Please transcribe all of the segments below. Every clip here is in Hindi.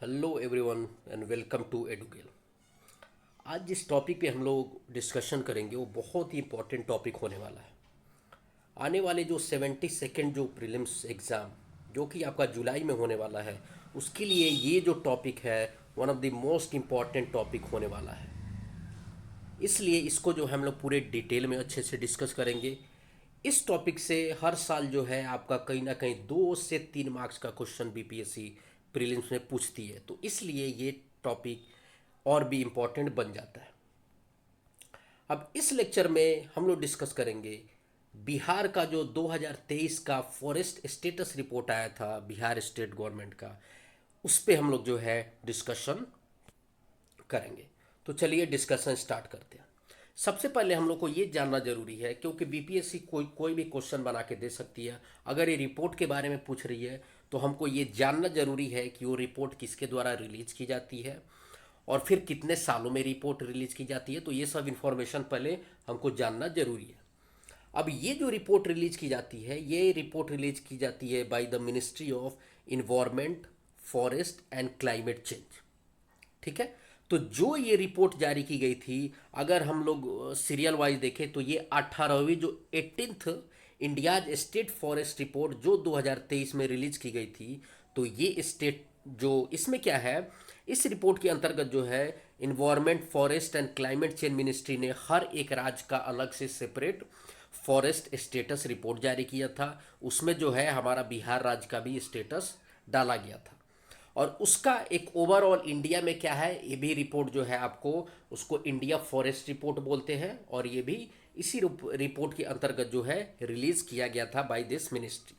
Hello everyone and welcome to एडुकेल। आज जिस टॉपिक पे हम लोग डिस्कशन करेंगे वो बहुत ही इंपॉर्टेंट टॉपिक होने वाला है। आने वाले जो 72nd जो प्रीलिम्स एग्ज़ाम जो कि आपका जुलाई में होने वाला है, उसके लिए ये जो टॉपिक है one of the most important topic होने वाला है। इसलिए इसको जो है हम लोग पूरे डिटेल में अच्छे से डिस्कस करेंगे। इस टॉपिक से हर साल जो है आपका कहीं ना कहीं 2 से 3 मार्क्स का क्वेश्चन बीपीएससी प्रीलिम्स में पूछती है, तो इसलिए ये टॉपिक और भी इम्पोर्टेंट बन जाता है। अब इस लेक्चर में हम लोग डिस्कस करेंगे बिहार का जो 2023 का फॉरेस्ट स्टेटस रिपोर्ट आया था बिहार स्टेट गवर्नमेंट का, उस पे हम लोग जो है डिस्कशन करेंगे। तो चलिए डिस्कशन स्टार्ट करते हैं। सबसे पहले हम लोग को ये जानना जरूरी है, क्योंकि बीपीएससी कोई कोई भी क्वेश्चन बना के दे सकती है। अगर ये रिपोर्ट के बारे में पूछ रही है तो हमको ये जानना जरूरी है कि वो रिपोर्ट किसके द्वारा रिलीज की जाती है और फिर कितने सालों में रिपोर्ट रिलीज की जाती है। तो ये सब इन्फॉर्मेशन पहले हमको जानना जरूरी है। अब ये जो रिपोर्ट रिलीज की जाती है, ये रिपोर्ट रिलीज की जाती है by the ministry of environment, forest and climate change. ठीक है। तो जो ये रिपोर्ट जारी की गई थी, अगर हम लोग सीरियल वाइज देखें तो ये 18वीं जो 18th India's state forest report जो 2023 में रिलीज की गई थी। तो ये स्टेट जो इसमें क्या है, इस रिपोर्ट के अंतर्गत जो है environment, forest and climate change ministry ने हर एक राज्य का अलग से सेपरेट फॉरेस्ट स्टेटस रिपोर्ट जारी किया था। उसमें जो है हमारा बिहार राज्य का भी स्टेटस डाला गया था। और उसका एक ओवरऑल इंडिया में क्या है, ये भी रिपोर्ट जो है आपको उसको इंडिया फॉरेस्ट रिपोर्ट बोलते हैं, और ये भी इसी रिपोर्ट के अंतर्गत जो है रिलीज किया गया था बाय दिस मिनिस्ट्री।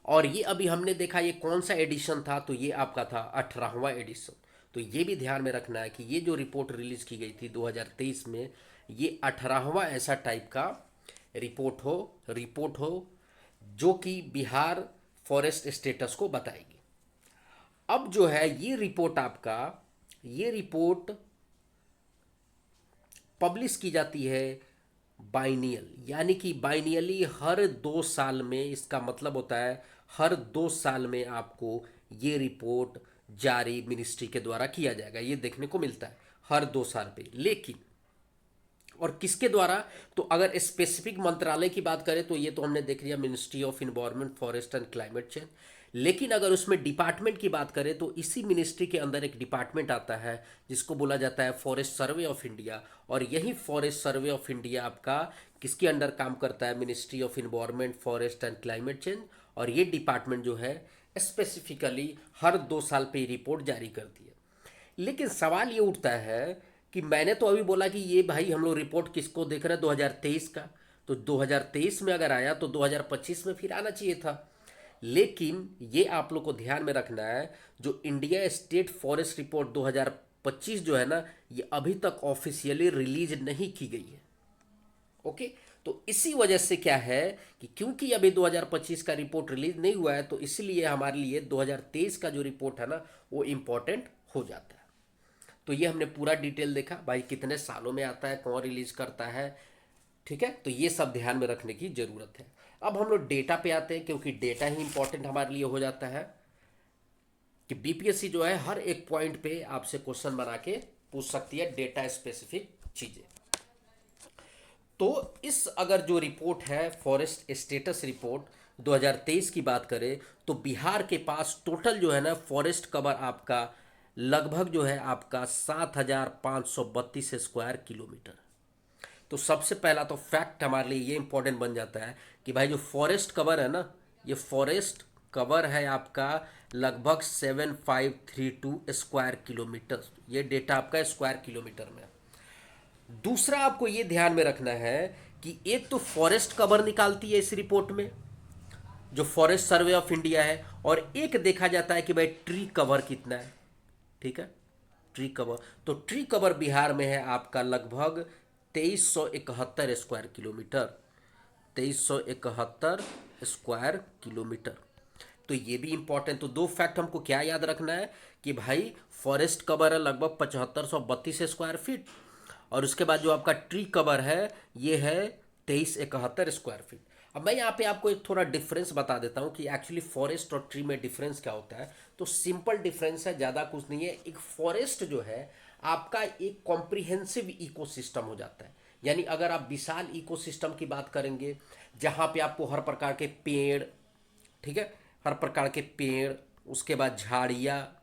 और ये अभी हमने देखा ये कौन सा एडिशन था, तो ये आपका था 18वां एडिशन। तो ये भी ध्यान में रखना है कि ये जो रिपोर्ट रिलीज की गई थी 2023 में, ये 18वां ऐसा टाइप का रिपोर्ट हो जो कि बिहार फॉरेस्ट स्टेटस को बताएगी। अब जो है ये रिपोर्ट पब्लिश की जाती है बाइनियल, यानी कि बाइनियली हर 2 साल में। इसका मतलब होता है हर 2 साल में आपको ये रिपोर्ट जारी मिनिस्ट्री के द्वारा किया जाएगा। ये देखने को मिलता है हर 2 साल पे। लेकिन और किसके द्वारा, तो अगर स्पेसिफिक मंत्रालय की बात करें तो ये तो हमने देख लिया, ministry of environment, forest and climate change. लेकिन अगर उसमें डिपार्टमेंट की बात करें तो इसी मिनिस्ट्री के अंदर एक डिपार्टमेंट आता है जिसको बोला जाता है फॉरेस्ट सर्वे ऑफ इंडिया। और यही फॉरेस्ट सर्वे ऑफ इंडिया आपका किसके अंडर काम करता है, ministry of environment, forest and climate change. और ये डिपार्टमेंट जो है स्पेसिफिकली हर 2 साल पे रिपोर्ट जारी करती है। लेकिन सवाल ये उठता है कि मैंने तो अभी बोला कि ये भाई हम लोग रिपोर्ट किसको देख रहे हैं, 2023 का। तो 2023 में अगर आया तो 2025 में फिर आना चाहिए था। लेकिन ये आप लोग को ध्यान में रखना है, जो इंडिया स्टेट फॉरेस्ट रिपोर्ट 2025 जो है ना, ये अभी तक ऑफिशियली रिलीज नहीं की गई है। ओके। तो इसी वजह से क्या है कि क्योंकि अभी 2025 का रिपोर्ट रिलीज नहीं हुआ है, तो इसलिए हमारे लिए 2023 का जो रिपोर्ट है ना, वो इम्पोर्टेंट हो जाता है। तो ये हमने पूरा डिटेल देखा भाई, कितने सालों में आता है, कौन रिलीज करता है। ठीक है। तो ये सब ध्यान में रखने की जरूरत है। अब हम लोग डेटा पे आते हैं, क्योंकि डेटा ही इंपॉर्टेंट हमारे लिए हो जाता है कि बीपीएससी जो है हर एक पॉइंट पे आपसे क्वेश्चन बना के पूछ सकती है, डेटा स्पेसिफिक चीजें। तो इस अगर जो रिपोर्ट है फॉरेस्ट स्टेटस रिपोर्ट 2023 की बात करें, तो बिहार के पास टोटल जो है ना फॉरेस्ट कवर आपका लगभग जो है आपका 7,532 स्क्वायर किलोमीटर। तो सबसे पहला तो फैक्ट हमारे लिए ये इंपॉर्टेंट बन जाता है कि भाई जो फॉरेस्ट कवर है ना, ये फॉरेस्ट कवर है आपका लगभग 7532 स्क्वायर किलोमीटर। ये डेटा आपका स्क्वायर किलोमीटर में है। दूसरा आपको ये ध्यान में रखना है कि एक तो फॉरेस्ट कवर निकालती है इस रिपोर्ट में जो फॉरेस्ट सर्वे ऑफ इंडिया है, और एक देखा जाता है कि भाई ट्री कवर कितना है। ठीक है। ट्री कवर, तो ट्री कवर बिहार में है आपका लगभग 2371 स्क्वायर किलोमीटर। 2371 square kilometre. तो ये भी इंपॉर्टेंट। तो दो फैक्ट हमको क्या याद रखना है कि भाई फॉरेस्ट कवर है लगभग 7532 स्क्वायर फीट, और उसके बाद जो आपका ट्री कवर है ये है 2371 स्क्वायर फीट। अब मैं यहाँ पे आपको एक थोड़ा डिफरेंस बता देता हूँ कि एक्चुअली फॉरेस्ट और ट्री में डिफरेंस क्या होता है। तो सिंपल डिफरेंस है, ज़्यादा कुछ नहीं है। एक फॉरेस्ट जो है आपका एक कॉम्प्रिहेंसिव इकोसिस्टम हो जाता है। यानी अगर आप विशाल इकोसिस्टम की बात करेंगे जहाँ पे आपको हर प्रकार के पेड़, ठीक है, हर प्रकार के पेड़, उसके बाद झाड़ियाँ,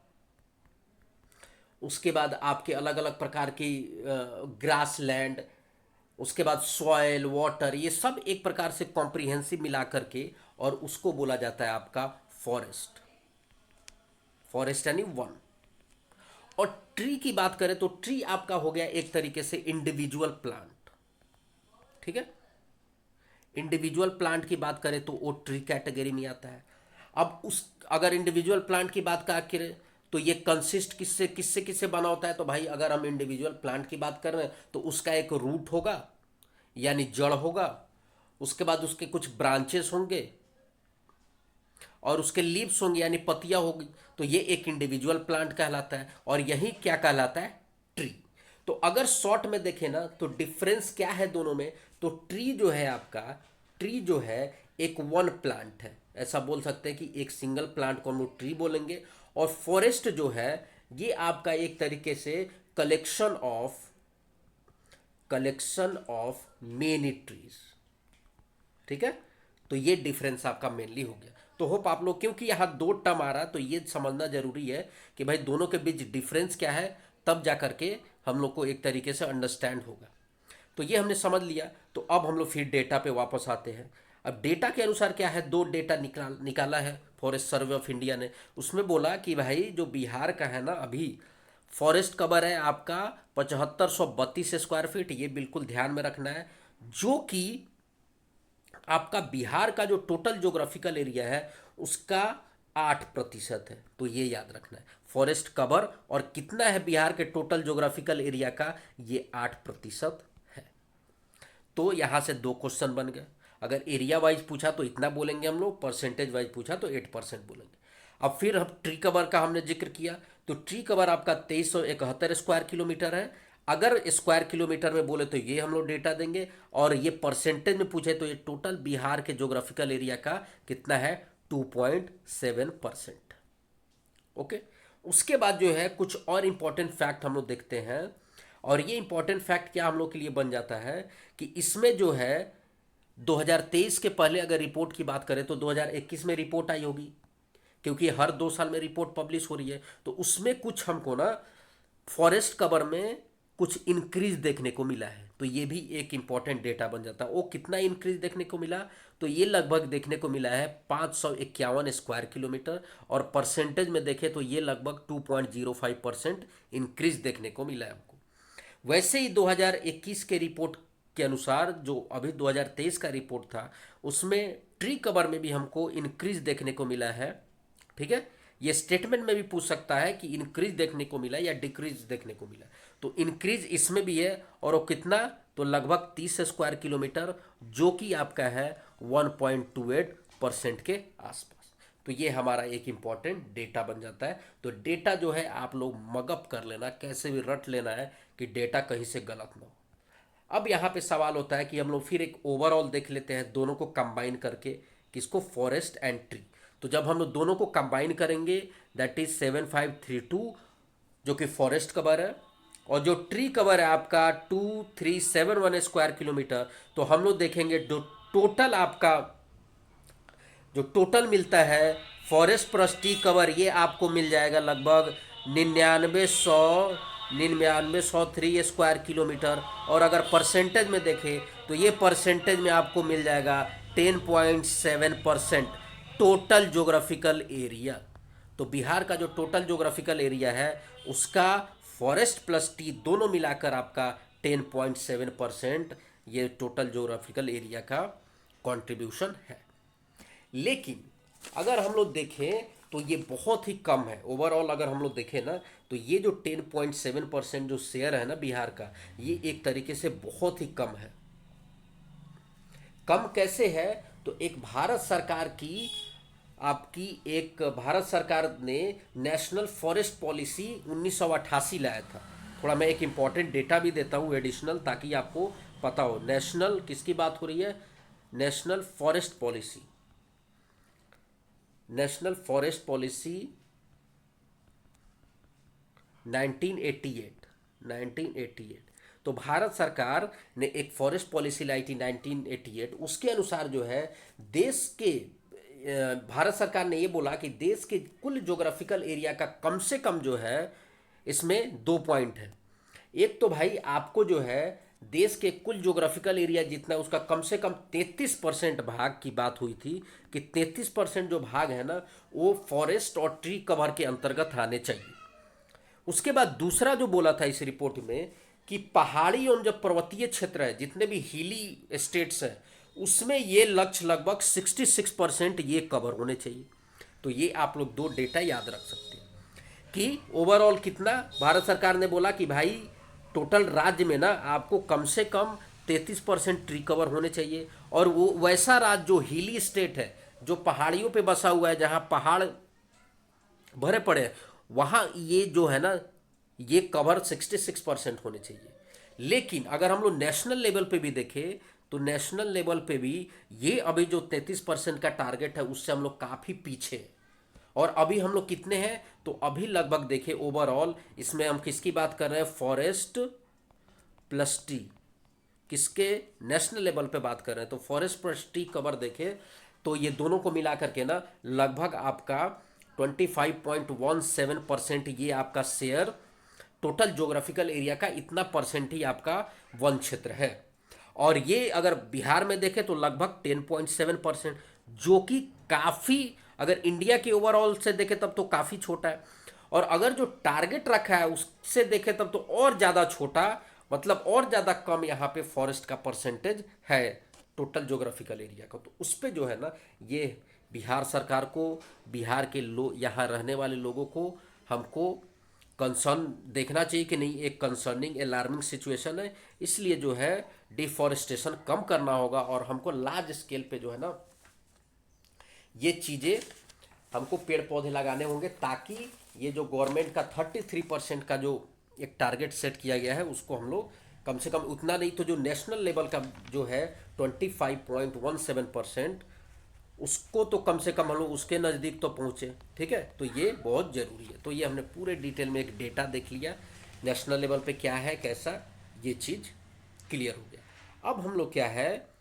उसके बाद आपके अलग अलग प्रकार की ग्रास लैंड, उसके बाद सॉयल वाटर, ये सब एक प्रकार से कॉम्प्रिहेंसिव मिला करके और उसको बोला जाता है आपका फॉरेस्ट। फॉरेस्ट यानी वन। और ट्री की बात करें तो ट्री आपका हो गया एक तरीके से इंडिविजुअल प्लांट, ठीक है। इंडिविजुअल प्लांट की बात करें तो वो ट्री कैटेगरी में आता है। अब उस अगर इंडिविजुअल प्लांट की बात करें तो ये कंसिस्ट किससे किससे किससे बना होता है, तो भाई अगर हम इंडिविजुअल प्लांट की बात कर रहे हैं तो उसका एक रूट होगा यानी जड़ होगा, उसके बाद उसके कुछ ब्रांचेस होंगे और उसके लीव्स होंगे यानी पत्तियां होगी। तो ये एक इंडिविजुअल प्लांट कहलाता है और यही क्या कहलाता है, ट्री। तो अगर शॉर्ट में देखें ना तो डिफरेंस क्या है दोनों में, तो ट्री जो है आपका, ट्री जो है एक वन प्लांट है, ऐसा बोल सकते हैं कि एक सिंगल प्लांट को हम लोग ट्री बोलेंगे। और फॉरेस्ट जो है ये आपका एक तरीके से कलेक्शन ऑफ मेनी ट्रीज, ठीक है। तो ये डिफरेंस आपका मेनली हो गया। तो होप आप लोग, क्योंकि यहाँ दो टर्म आ रहा है तो ये समझना जरूरी है कि भाई दोनों के बीच डिफरेंस क्या है, तब जा करके हम लोग को एक तरीके से अंडरस्टैंड होगा। तो ये हमने समझ लिया। तो अब हम लोग फिर डेटा पे वापस आते हैं। अब डेटा के अनुसार क्या है, दो डेटा निकाला है फॉरेस्ट सर्वे ऑफ इंडिया ने। उसमें बोला कि भाई जो बिहार का है ना, अभी फॉरेस्ट कवर है आपका 7532 स्क्वायर फीट, ये बिल्कुल ध्यान में रखना है। जो कि आपका बिहार का जो टोटल ज्योग्राफिकल एरिया है उसका 8% है। तो ये याद रखना है, फॉरेस्ट कवर और कितना है बिहार के टोटल ज्योग्राफिकल एरिया का, ये 8% है। तो यहाँ से दो क्वेश्चन बन गए। अगर एरिया वाइज पूछा तो इतना बोलेंगे हम लोग, परसेंटेज वाइज पूछा तो 8% बोलेंगे। अब फिर हम ट्री कवर का हमने जिक्र किया, तो ट्री कवर आपका 2371 स्क्वायर किलोमीटर है। अगर स्क्वायर किलोमीटर में बोले तो ये हम लोग डेटा देंगे, और ये परसेंटेज में पूछे तो ये टोटल बिहार के ज्योग्राफिकल एरिया का कितना है, 2.7%। ओके। उसके बाद जो है कुछ और इंपॉर्टेंट फैक्ट हम लोग देखते हैं, और ये इंपॉर्टेंट फैक्ट क्या हम लोग के लिए बन जाता है कि इसमें जो है 2023 के पहले अगर रिपोर्ट की बात करें तो 2021 में रिपोर्ट आई होगी, क्योंकि हर 2 साल में रिपोर्ट पब्लिश हो रही है। तो उसमें कुछ हमको ना फॉरेस्ट कवर में कुछ इंक्रीज देखने को मिला है। तो ये भी एक इंपॉर्टेंट डेटा बन जाता है। वो कितना इंक्रीज देखने को मिला, तो ये लगभग देखने को मिला है 551 स्क्वायर किलोमीटर, और परसेंटेज में देखें तो ये लगभग 2.05% इंक्रीज देखने को मिला है हमको। वैसे ही 2021 के रिपोर्ट के अनुसार जो अभी 2023 का रिपोर्ट था उसमें ट्री कवर में भी हमको इंक्रीज देखने को मिला है, ठीक है। ये स्टेटमेंट में भी पूछ सकता है कि इंक्रीज देखने को मिला या डिक्रीज देखने को मिला। तो इंक्रीज इसमें भी है, और वो कितना, तो लगभग 30 स्क्वायर किलोमीटर, जो कि आपका है 1.28% के आसपास। तो ये हमारा एक इम्पॉर्टेंट डेटा बन जाता है। तो डेटा जो है आप लोग मगअप कर लेना, कैसे भी रट लेना है कि डेटा कहीं से गलत ना हो। अब यहाँ पे सवाल होता है कि हम लोग फिर एक ओवरऑल देख लेते हैं दोनों को कंबाइन करके, किसको, फॉरेस्ट एंड ट्री। तो जब हम लोग दोनों को कंबाइन करेंगे दैट इज 7532 जो कि फॉरेस्ट कवर है, और जो ट्री कवर है आपका 2371 स्क्वायर किलोमीटर। तो हम लोग देखेंगे जो टोटल आपका जो टोटल मिलता है फॉरेस्ट प्लस ट्री कवर, ये आपको मिल जाएगा लगभग 9903 स्क्वायर किलोमीटर। और अगर परसेंटेज में देखें तो ये परसेंटेज में आपको मिल जाएगा 10.7% टोटल ज्योग्राफिकल एरिया। तो बिहार का जो टोटल ज्योग्राफिकल एरिया है उसका फॉरेस्ट प्लस टी दोनों मिलाकर आपका 10.7% ये टोटल ज्योग्राफिकल एरिया का कंट्रीब्यूशन है। लेकिन अगर हम लोग देखें तो ये बहुत ही कम है ओवरऑल। अगर हम लोग देखें ना तो ये जो 10.7% जो शेयर है ना बिहार का, ये एक तरीके से बहुत ही कम है। कम कैसे है, तो एक भारत सरकार की आपकी एक भारत सरकार ने नेशनल फॉरेस्ट पॉलिसी 1988 लाया था। थोड़ा मैं एक इम्पॉर्टेंट डेटा भी देता हूँ एडिशनल, ताकि आपको पता हो नेशनल किसकी बात हो रही है, national forest policy. National forest policy 1988, 1988। तो भारत सरकार ने एक फॉरेस्ट पॉलिसी लाई थी 1988। उसके अनुसार जो है देश के भारत सरकार ने ये बोला कि देश के कुल ज्योग्राफिकल एरिया का कम से कम जो है, इसमें दो पॉइंट है। एक तो भाई आपको जो है देश के कुल ज्योग्राफिकल एरिया जितना उसका कम से कम 33% भाग की बात हुई थी, कि 33% जो भाग है ना वो फॉरेस्ट और ट्री कवर के अंतर्गत आने चाहिए। उसके बाद दूसरा जो बोला था इस रिपोर्ट में कि पहाड़ी और जो पर्वतीय क्षेत्र है, जितने भी हिली स्टेट्स हैं, उसमें ये लक्ष्य लगभग 66% ये कवर होने चाहिए। तो ये आप लोग दो डेटा याद रख सकते हैं कि ओवरऑल कितना भारत सरकार ने बोला कि भाई टोटल राज्य में ना आपको कम से कम 33% ट्री कवर होने चाहिए। और वो वैसा राज्य जो हिली स्टेट है, जो पहाड़ियों पे बसा हुआ है, जहाँ पहाड़ भरे पड़े हैं, वहाँ ये जो है ना ये कवर 66% होने चाहिए। लेकिन अगर हम लोग नेशनल लेवल पे भी देखें तो नेशनल लेवल पे भी ये अभी जो 33% का टारगेट है उससे हम लोग काफ़ी पीछे हैं। और अभी हम लोग कितने हैं, तो अभी लगभग देखिए ओवरऑल इसमें हम किसकी बात कर रहे हैं, फॉरेस्ट प्लस टी, किसके नेशनल लेवल पे बात कर रहे हैं, तो फॉरेस्ट प्लस टी कवर देखें तो ये दोनों को मिला करके ना लगभग आपका 25.17% ये आपका शेयर टोटल ज्योग्राफिकल एरिया का इतना परसेंट ही आपका वन क्षेत्र है। और ये अगर बिहार में देखें तो लगभग 10.7%, जो कि काफ़ी, अगर इंडिया के ओवरऑल से देखें तब तो काफ़ी छोटा है। और अगर जो टारगेट रखा है उससे देखें तब तो और ज़्यादा छोटा, मतलब और ज़्यादा कम यहाँ पे फॉरेस्ट का परसेंटेज है टोटल ज्योग्राफिकल एरिया का। तो उस पर जो है ना ये बिहार सरकार को, बिहार के यहाँ रहने वाले लोगों को हमको कंसर्न देखना चाहिए कि नहीं, एक कंसर्निंग अलार्मिंग सिचुएशन है। इसलिए जो है डिफॉरेस्टेशन कम करना होगा और हमको लार्ज स्केल पे जो है ना ये चीज़ें हमको पेड़ पौधे लगाने होंगे, ताकि ये जो गवर्नमेंट का 33% का जो एक टारगेट सेट किया गया है उसको हम लोग कम से कम उतना नहीं तो जो नेशनल लेवल का जो है 25.17%, उसको तो कम से कम हम लोग उसके नज़दीक तो पहुँचे। ठीक है, तो ये बहुत ज़रूरी है। तो ये हमने पूरे डिटेल में एक डेटा देख लिया नेशनल लेवल पे क्या है कैसा, ये चीज़ क्लियर हो गया। अब हम लोग क्या है,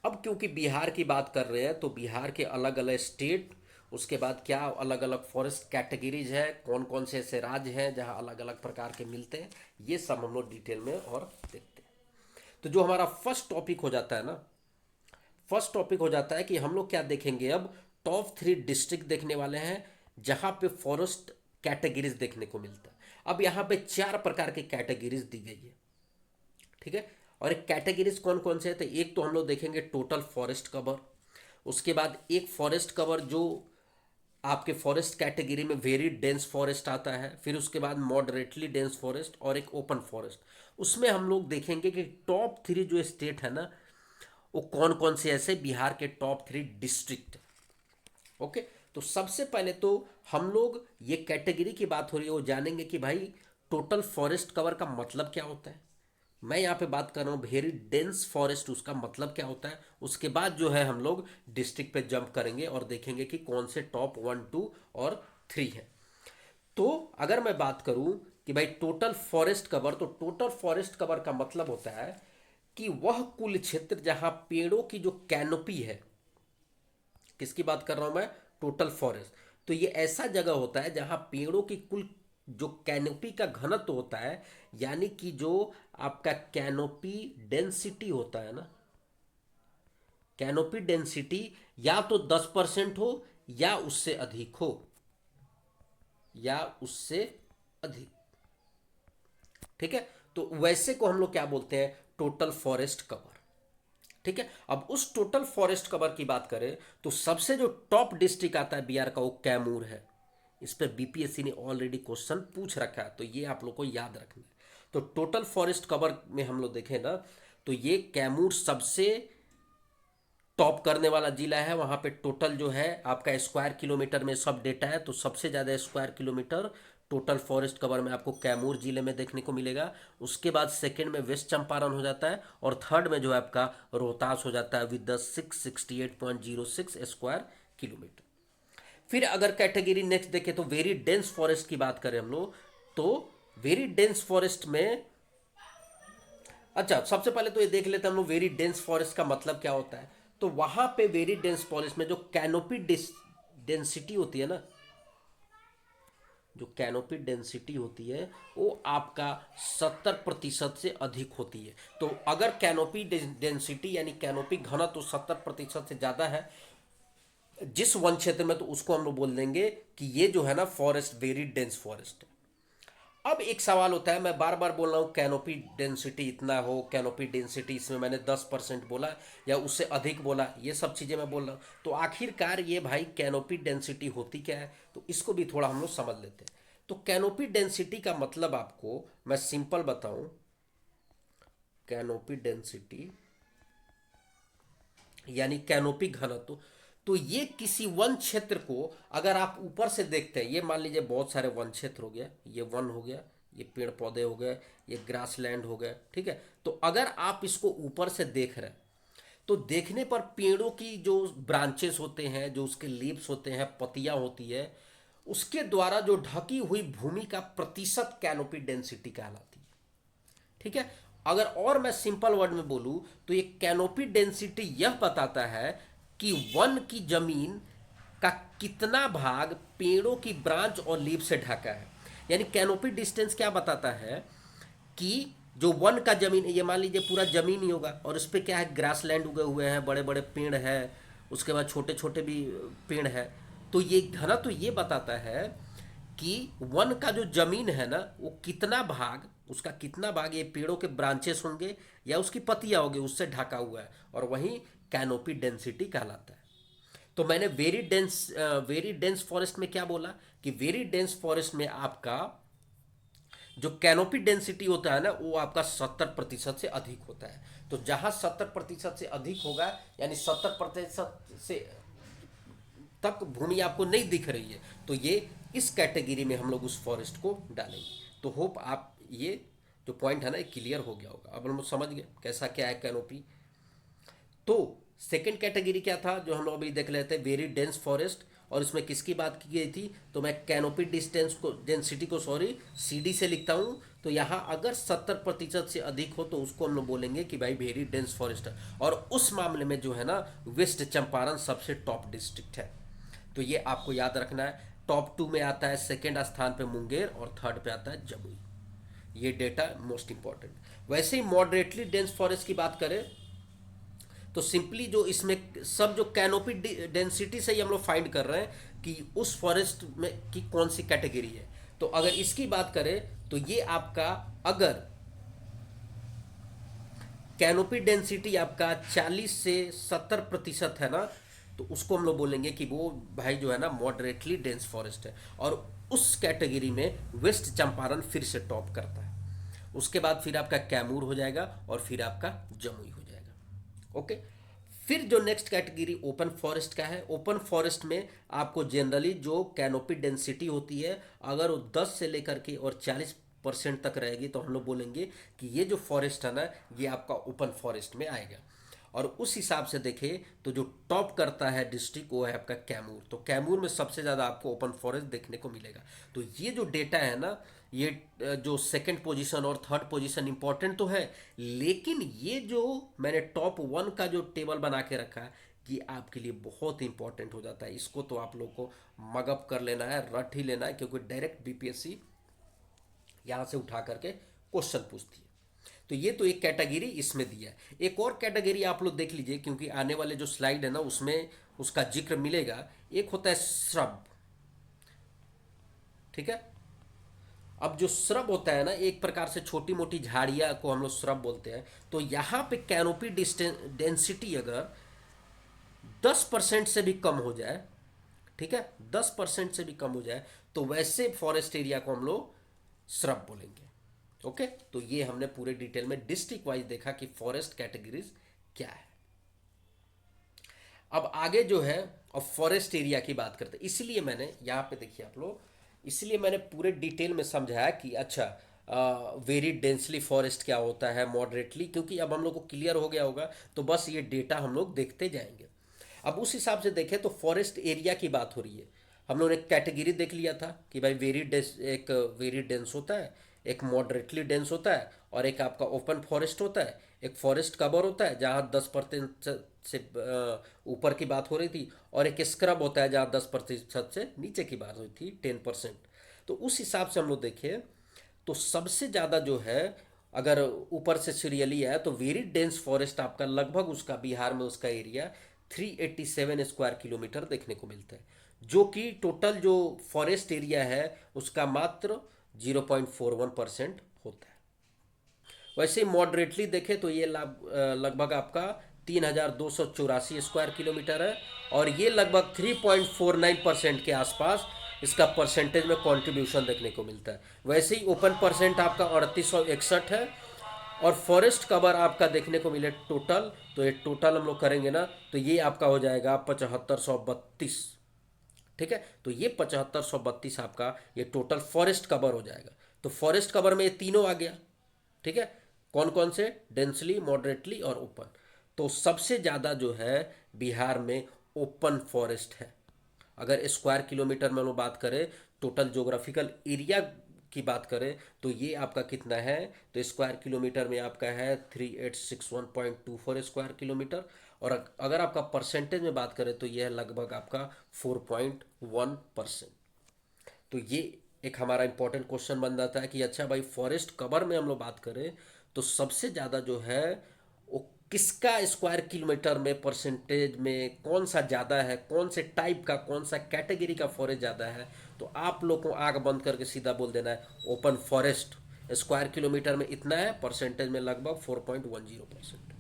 अब क्योंकि बिहार की बात कर रहे हैं तो बिहार के अलग अलग स्टेट, उसके बाद क्या अलग अलग फॉरेस्ट कैटेगरीज है, कौन कौन से ऐसे राज्य हैं जहां अलग अलग प्रकार के मिलते हैं, ये सब हम लोग डिटेल में और देखते हैं। तो जो हमारा फर्स्ट टॉपिक हो जाता है ना, फर्स्ट टॉपिक हो जाता है कि हम लोग क्या देखेंगे, अब टॉप 3 डिस्ट्रिक्ट देखने वाले हैं जहां पे फॉरेस्ट कैटेगरीज देखने को मिलता है। अब यहाँ पे 4 प्रकार की कैटेगरीज दी गई है। ठीक है, और एक कैटेगरीज कौन कौन से है, तो एक तो हम लोग देखेंगे टोटल फॉरेस्ट कवर, उसके बाद एक फॉरेस्ट कवर जो आपके फॉरेस्ट कैटेगरी में वेरी डेंस फॉरेस्ट आता है, फिर उसके बाद मॉडरेटली डेंस फॉरेस्ट और एक ओपन फॉरेस्ट। उसमें हम लोग देखेंगे कि टॉप 3 जो स्टेट है ना वो कौन कौन से ऐसे बिहार के टॉप 3 डिस्ट्रिक्ट। ओके, तो सबसे पहले तो हम लोग ये कैटेगरी की बात हो रही है वो जानेंगे कि भाई टोटल फॉरेस्ट कवर का मतलब क्या होता है। मैं यहाँ पे बात कर रहा हूँ वेरी डेंस फॉरेस्ट, उसका मतलब क्या होता है। उसके बाद जो है हम लोग डिस्ट्रिक्ट पे जंप करेंगे और देखेंगे कि कौन से टॉप 1, 2 और 3 हैं। तो अगर मैं बात करूं कि भाई टोटल फॉरेस्ट कवर, तो टोटल फॉरेस्ट कवर का मतलब होता है कि वह कुल क्षेत्र जहां पेड़ों की जो कैनोपी है, किसकी बात कर रहा हूं मैं, टोटल फॉरेस्ट। तो ये ऐसा जगह होता है जहां पेड़ों की कुल जो कैनोपी का घनत्व होता है, यानी कि जो आपका कैनोपी डेंसिटी होता है ना, कैनोपी डेंसिटी या तो 10% हो या उससे अधिक हो, या उससे अधिक। ठीक है, तो वैसे को हम लोग क्या बोलते हैं, टोटल फॉरेस्ट कवर। ठीक है, अब उस टोटल फॉरेस्ट कवर की बात करें तो सबसे जो टॉप डिस्ट्रिक्ट आता है बिहार का वो कैमूर है। इस पर बीपीएससी ने ऑलरेडी क्वेश्चन पूछ रखा है, तो ये आप लोग को याद रखना है। तो टोटल फॉरेस्ट कवर में हम लोग देखें ना तो ये कैमूर सबसे टॉप करने वाला जिला है। वहाँ पे टोटल जो है आपका स्क्वायर किलोमीटर में सब डेटा है, तो सबसे ज़्यादा square kilometre total forest cover में आपको कैमूर जिले में देखने को मिलेगा। उसके बाद सेकंड में वेस्ट चंपारण हो जाता है और थर्ड में जो है आपका रोहतास हो जाता है विद द 668.06 स्क्वायर किलोमीटर। फिर अगर कैटेगरी नेक्स्ट देखें तो वेरी डेंस फॉरेस्ट की बात करें हम लोग, तो वेरी डेंस फॉरेस्ट में, अच्छा सबसे पहले तो ये देख लेते हैं हम लोग वेरी डेंस फॉरेस्ट का मतलब क्या होता है। तो वहां पे वेरी डेंस फॉरेस्ट में जो कैनोपी डेंसिटी होती है ना, जो कैनोपी डेंसिटी होती है वो आपका 70% से अधिक होती है। तो अगर कैनोपी डेंसिटी यानी कैनोपी घनत्व 70% से ज़्यादा है जिस वन क्षेत्र में, तो उसको हम लोग बोल देंगे कि ये जो है ना फॉरेस्ट वेरी डेंस फॉरेस्ट है। अब एक सवाल होता है, मैं बार बार बोल रहा हूँ कैनोपी डेंसिटी इतना हो, कैनोपी डेंसिटी इसमें मैंने 10% बोला या उससे अधिक बोला, ये सब चीज़ें मैं बोल रहा हूँ। तो आखिरकार ये भाई कैनोपी डेंसिटी होती क्या है, तो इसको भी थोड़ा हम लोग समझ लेते हैं। तो कैनोपी डेंसिटी का मतलब आपको मैं सिंपल बताऊं, कैनोपी डेंसिटी यानी कैनोपी घनत्व। तो ये किसी वन क्षेत्र को अगर आप ऊपर से देखते हैं, ये मान लीजिए बहुत सारे वन क्षेत्र हो गया, ये वन हो गया, ये पेड़ पौधे हो गए, ये ग्रास लैंड हो गया, ठीक है। तो अगर आप इसको ऊपर से देख रहे हैं तो देखने पर पेड़ों की जो ब्रांचेस होते हैं, जो उसके लीव्स होते हैं, पत्तियां होती है, उसके द्वारा जो ढकी हुई भूमि का प्रतिशत कैनोपी डेंसिटी कहलाती है, ठीक है। अगर और मैं सिंपल वर्ड में बोलूं तो ये कैनोपी डेंसिटी यह बताता है कि वन की जमीन का कितना भाग पेड़ों की ब्रांच और लीफ से ढका है। यानी कैनोपी डिस्टेंस क्या बताता है कि जो वन का जमीन, ये मान लीजिए पूरा जमीन ही होगा और उस पर क्या है, ग्रास लैंड उगे हुए हैं, बड़े बड़े पेड़ है, उसके बाद छोटे छोटे भी पेड़ है। तो ये घना तो ये बताता है कि वन का जो जमीन है ना वो कितना भाग, उसका कितना भाग ये पेड़ों के ब्रांचेस होंगे या उसकी पत्तियां होंगी उससे ढका हुआ है, और वही कैनोपी डेंसिटी कहलाता है। तो मैंने वेरी डेंस फॉरेस्ट में क्या बोला कि वेरी डेंस फॉरेस्ट में आपका जो कैनोपी डेंसिटी होता है ना वो आपका 70% से अधिक होता है। तो जहां 70% से अधिक होगा यानी 70% से तक भूमि आपको नहीं दिख रही है, तो ये इस कैटेगरी में हम लोग उस फॉरेस्ट को डालेंगे। तो होप आप ये जो पॉइंट है ना क्लियर हो गया होगा, अब हम लोग समझ गए कैसा क्या है कैनोपी। तो सेकंड कैटेगरी क्या था जो हम लोग अभी देख लेते हैं, वेरी डेंस फॉरेस्ट, और इसमें किसकी बात की गई थी, तो मैं कैनोपी डिस्टेंस को डेंसिटी को सॉरी सीडी से लिखता हूँ। तो यहाँ अगर 70% से अधिक हो तो उसको हम लोग बोलेंगे कि भाई वेरी डेंस फॉरेस्ट है, और उस मामले में जो है ना वेस्ट चंपारण सबसे टॉप डिस्ट्रिक्ट है। तो ये आपको याद रखना है। टॉप 2 में आता है, सेकेंड स्थान पे मुंगेर और थर्ड पे आता है जमुई। ये डेटा मोस्ट इंपॉर्टेंट। वैसे ही मॉडरेटली डेंस फॉरेस्ट की बात करें तो सिंपली जो इसमें सब जो कैनोपी डेंसिटी से ही हम लोग फाइंड कर रहे हैं कि उस फॉरेस्ट में की कौन सी कैटेगरी है। तो अगर इसकी बात करें तो ये आपका अगर कैनोपी डेंसिटी आपका 40 से 70% है ना, तो उसको हम लोग बोलेंगे कि वो भाई जो है ना मॉडरेटली डेंस फॉरेस्ट है, और उस कैटेगरी में वेस्ट चंपारण फिर से टॉप करता है। उसके बाद फिर आपका कैमूर हो जाएगा और फिर आपका जमुई हो जाएगा। ओके। फिर जो नेक्स्ट कैटेगरी ओपन फॉरेस्ट का है, ओपन फॉरेस्ट में आपको जनरली जो कैनोपी डेंसिटी होती है अगर वो 10 से लेकर के और 40% तक रहेगी तो हम लोग बोलेंगे कि ये जो फॉरेस्ट है ना ये आपका ओपन फॉरेस्ट में आएगा। और उस हिसाब से देखें तो जो टॉप करता है डिस्ट्रिक्ट वो है आपका कैमूर। तो कैमूर में सबसे ज़्यादा आपको ओपन फॉरेस्ट देखने को मिलेगा। तो ये जो डेटा है ना, ये जो सेकंड पोजीशन और थर्ड पोजीशन इंपॉर्टेंट तो है, लेकिन ये जो मैंने टॉप 1 का जो टेबल बना के रखा है ये आपके लिए बहुत इंपॉर्टेंट हो जाता है। इसको तो आप लोग को मगअप कर लेना है, रट ही लेना है, क्योंकि डायरेक्ट बीपीएससी यहाँ से उठा करके क्वेश्चन पूछती है। तो ये तो एक कैटेगरी इसमें दिया है। एक और कैटेगरी आप लोग देख लीजिए क्योंकि आने वाले जो स्लाइड है ना उसमें उसका जिक्र मिलेगा। एक होता है श्रब, ठीक है। अब जो श्रब होता है ना एक प्रकार से छोटी मोटी झाड़ियाँ को हम लोग श्रब बोलते हैं। तो यहाँ पे कैनोपी डेंसिटी अगर 10% से भी कम हो जाए, ठीक है, 10% से भी कम हो जाए तो वैसे फॉरेस्ट एरिया को हम लोग श्रब बोलेंगे। ओके। तो ये हमने पूरे डिटेल में डिस्ट्रिक्ट वाइज देखा कि फॉरेस्ट कैटेगरीज क्या है। अब आगे जो है अब फॉरेस्ट एरिया की बात करते हैं, इसलिए मैंने यहाँ पे देखिए आप लोग, इसलिए मैंने पूरे डिटेल में समझाया कि अच्छा वेरी डेंसली फॉरेस्ट क्या होता है, मॉडरेटली, क्योंकि अब हम लोग को क्लियर हो गया होगा। तो बस ये डेटा हम लोग देखते जाएंगे। अब उस हिसाब से देखें तो फॉरेस्ट एरिया की बात हो रही है। हम लोगों ने कैटेगरी देख लिया था कि भाई वेरी डेंस एक वेरी डेंस होता है, एक मॉडरेटली डेंस होता है और एक आपका ओपन फॉरेस्ट होता है, एक फॉरेस्ट कवर होता है जहाँ 10% से ऊपर की बात हो रही थी, और एक स्क्रब होता है जहाँ 10% से नीचे की बात हुई थी 10%। तो उस हिसाब से हम लोग देखें तो सबसे ज़्यादा जो है, अगर ऊपर से सीरियली है तो वेरी डेंस फॉरेस्ट आपका लगभग उसका बिहार में उसका एरिया 387 स्क्वायर किलोमीटर देखने को मिलता है, जो कि टोटल जो फॉरेस्ट एरिया है उसका मात्र 0.41% होता है। वैसे मॉडरेटली देखें तो ये लगभग आपका 3,284 स्क्वायर किलोमीटर है, और ये लगभग 3.49% के आसपास इसका परसेंटेज में कंट्रीब्यूशन देखने को मिलता है। वैसे ही ओपन परसेंट आपका 3861 है, और फॉरेस्ट कवर आपका देखने को मिले टोटल, तो ये टोटल हम लोग करेंगे ना तो ये आपका हो जाएगा 7532। ठीक है, तो ये 7532 आपका ये टोटल फॉरेस्ट कवर हो जाएगा। तो फॉरेस्ट कवर में ये तीनों आ गया। ठीक है, कौन कौन से? डेंसली, मॉडरेटली और ओपन। तो सबसे ज़्यादा जो है बिहार में ओपन फॉरेस्ट है। अगर स्क्वायर किलोमीटर में हम लोग बात करें, टोटल जोग्राफिकल एरिया की बात करें तो ये आपका कितना है, तो स्क्वायर किलोमीटर में आपका है 3861.24 स्क्वायर किलोमीटर, और अगर आपका परसेंटेज में बात करें तो ये है लगभग आपका 4.1%। तो ये एक हमारा इंपॉर्टेंट क्वेश्चन बन जाता है कि अच्छा भाई, फॉरेस्ट कवर में हम लोग बात करें तो सबसे ज़्यादा जो है वो किसका स्क्वायर किलोमीटर में परसेंटेज में कौन सा ज़्यादा है, कौन से टाइप का, कौन सा कैटेगरी का फॉरेस्ट ज़्यादा है। तो आप लोग को आंख बंद करके सीधा बोल देना है ओपन फॉरेस्ट स्क्वायर किलोमीटर में इतना है, परसेंटेज में लगभग 4.10%।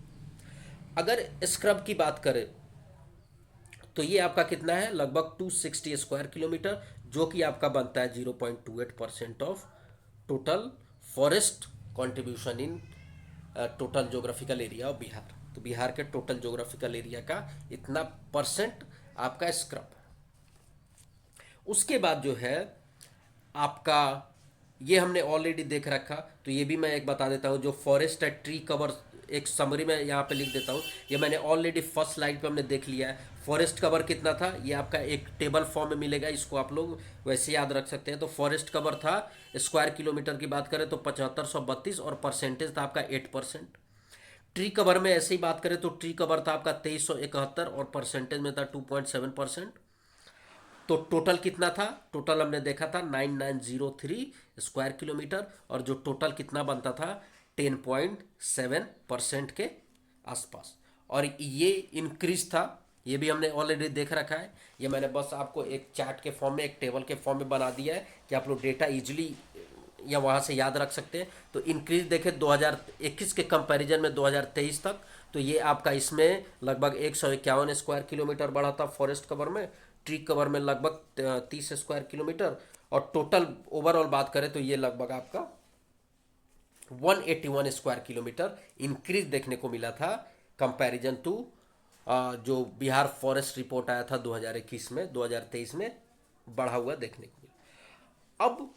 अगर स्क्रब की बात करें तो ये आपका कितना है, लगभग 260 स्क्वायर किलोमीटर, जो कि आपका बनता है 0.28% of total forest contribution in total geographical area of Bihar. तो बिहार के टोटल जोग्राफिकल एरिया का इतना परसेंट आपका स्क्रब। उसके बाद जो है आपका, ये हमने ऑलरेडी देख रखा, तो ये भी मैं एक बता देता हूँ, जो फॉरेस्ट है ट्री कवर, एक समरी में यहाँ पे लिख देता हूँ। ये मैंने ऑलरेडी फर्स्ट स्लाइड पे हमने देख लिया है। फॉरेस्ट कवर कितना था, ये आपका एक टेबल फॉर्म में मिलेगा, इसको आप लोग वैसे याद रख सकते हैं। तो फॉरेस्ट कवर था, स्क्वायर किलोमीटर की बात करें तो 7532, और परसेंटेज था आपका 8%। ट्री कवर में ऐसे ही बात करें तो ट्री कवर था आपका 2371, और परसेंटेज में था 2.7%। तो टोटल कितना था, टोटल हमने देखा था 9903 स्क्वायर किलोमीटर, और जो टोटल कितना बनता था 10.7% के आसपास। और ये इंक्रीज था, ये भी हमने ऑलरेडी देख रखा है। ये मैंने बस आपको एक चार्ट के फॉर्म में, एक टेबल के फॉर्म में बना दिया है कि आप लोग डेटा इजीली या वहाँ से याद रख सकते हैं। तो इंक्रीज देखें 2021 के कंपैरिजन में 2023 तक, तो ये आपका इसमें लगभग 151 स्क्वायर किलोमीटर बढ़ा था फॉरेस्ट कवर में, ट्री कवर में लगभग 30 स्क्वायर किलोमीटर, और टोटल ओवरऑल बात करें तो ये लगभग आपका 181 स्क्वायर किलोमीटर इंक्रीज देखने को मिला था कंपैरिजन टू जो बिहार फॉरेस्ट रिपोर्ट आया था 2021 में, 2023 में बढ़ा हुआ देखने को मिला। अब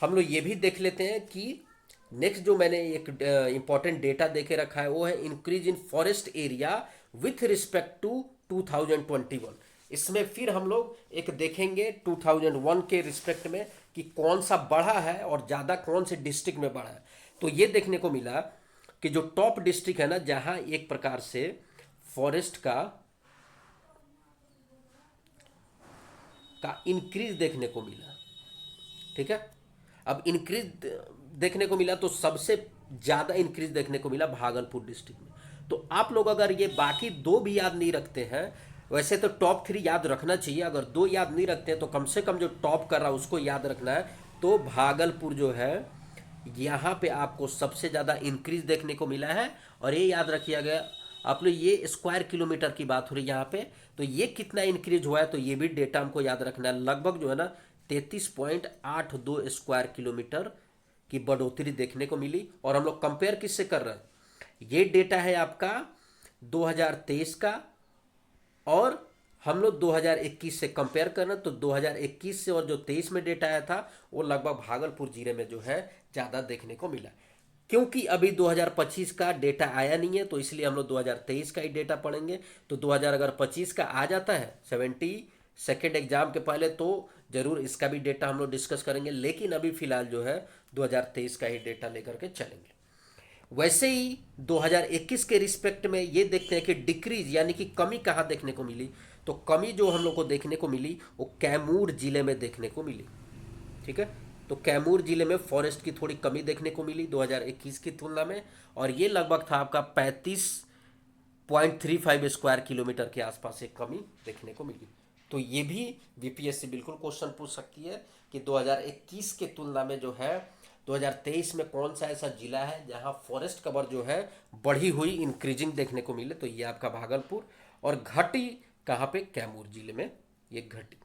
हम लोग ये भी देख लेते हैं कि नेक्स्ट जो मैंने एक इंपॉर्टेंट डेटा देके रखा है वो है increase in forest area with respect to 2021। इसमें फिर हम लोग एक देखेंगे 2001 के रिस्पेक्ट में कि कौन सा बढ़ा है और ज़्यादा कौन से डिस्ट्रिक्ट में बढ़ा है। तो ये देखने को मिला कि जो टॉप डिस्ट्रिक्ट है ना, जहाँ एक प्रकार से फॉरेस्ट का इंक्रीज देखने को मिला। ठीक है, अब इंक्रीज देखने को मिला तो सबसे ज़्यादा इंक्रीज देखने को मिला भागलपुर डिस्ट्रिक्ट में। तो आप लोग अगर ये बाकी दो भी याद नहीं रखते हैं, वैसे तो टॉप 3 याद रखना चाहिए, अगर दो याद नहीं रखते हैं तो कम से कम जो टॉप कर रहा है उसको याद रखना है। तो भागलपुर जो है यहाँ पे आपको सबसे ज़्यादा इंक्रीज देखने को मिला है। और ये याद रखिएगा गया आप लोग, ये स्क्वायर किलोमीटर की बात हो रही है यहाँ पे, तो ये कितना इंक्रीज हुआ है तो ये भी डेटा हमको याद रखना है। लगभग जो है ना 33.82 स्क्वायर किलोमीटर की बढ़ोतरी देखने को मिली। और हम लोग कंपेयर किससे कर रहे हैं, ये डेटा है आपका 2023 का, और हम लोग 2021 से कंपेयर कर रहे हैं। तो 2021 से और जो 23 में डेटा आया था वो लगभग भागलपुर जिले में जो है ज़्यादा देखने को मिला। क्योंकि अभी 2025 का डेटा आया नहीं है तो इसलिए हम लोग 2023 का ही डेटा पढ़ेंगे। तो 2025 का आ जाता है 72nd एग्जाम के पहले तो जरूर इसका भी डेटा हम लोग डिस्कस करेंगे। लेकिन अभी फिलहाल जो है 2023 का ही डेटा लेकर के चलेंगे। वैसे ही 2021 के रिस्पेक्ट में ये देखते हैं कि डिक्रीज यानी कि कमी कहाँ देखने को मिली। तो कमी जो हम लोग को देखने को मिली वो कैमूर जिले में देखने को मिली। ठीक है, तो कैमूर जिले में फॉरेस्ट की थोड़ी कमी देखने को मिली 2021 की तुलना में, और ये लगभग था आपका 35.35 स्क्वायर किलोमीटर के आसपास एक कमी देखने को मिली। तो ये भी बीपीएससी बिल्कुल क्वेश्चन पूछ सकती है कि 2021 के तुलना में जो है 2023 में कौन सा ऐसा जिला है जहां फॉरेस्ट कवर जो है बढ़ी हुई इंक्रीजिंग देखने को मिले। तो ये आपका भागलपुर, और घटी कहाँ पे, कैमूर जिले में ये घटी।